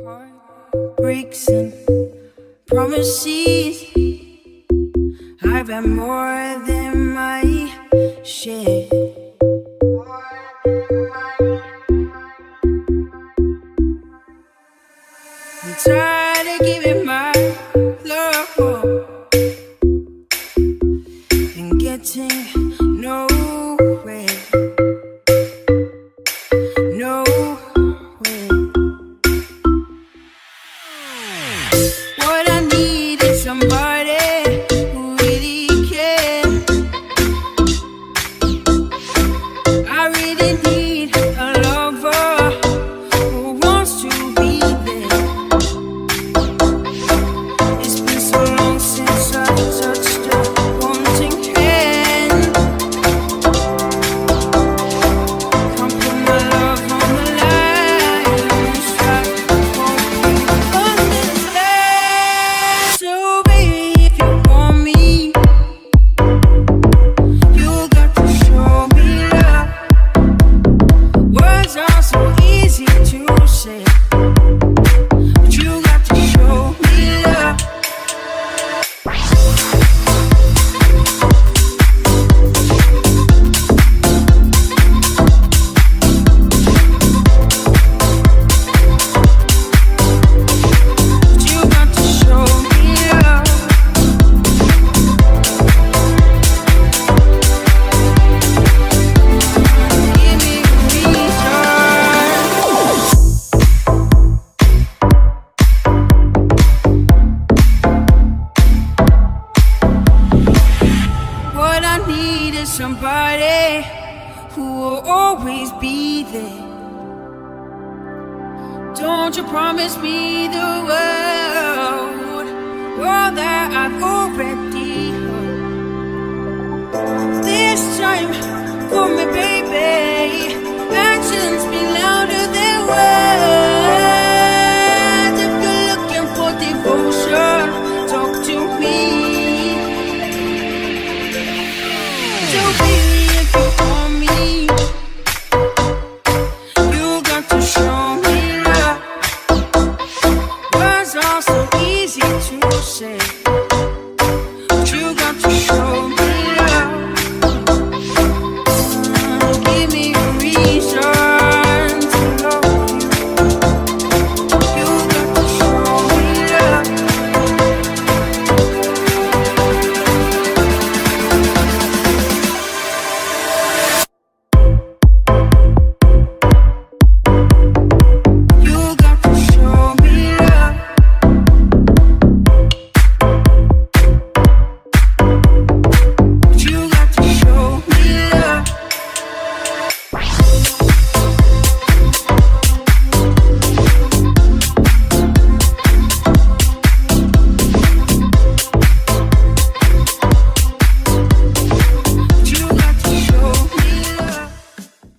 Heartbreaks and promises, I've had more than my share. I'm tired of giving my love and getting nowhere. What I need is somebody who really cares. I really need a lover who wants to be there. It's been so long since I touched a wanting hand. Can't put my love on the line. Try to hold you understand. So baby, if you want me, you got to show me love. Words are so easy to say, but you got to show me love. But you got to show me love. Give me a reason. What I need is somebody who will always be there. Don't you promise me the world, all that I've already heard. This time, for me, baby, actions speak louder than words.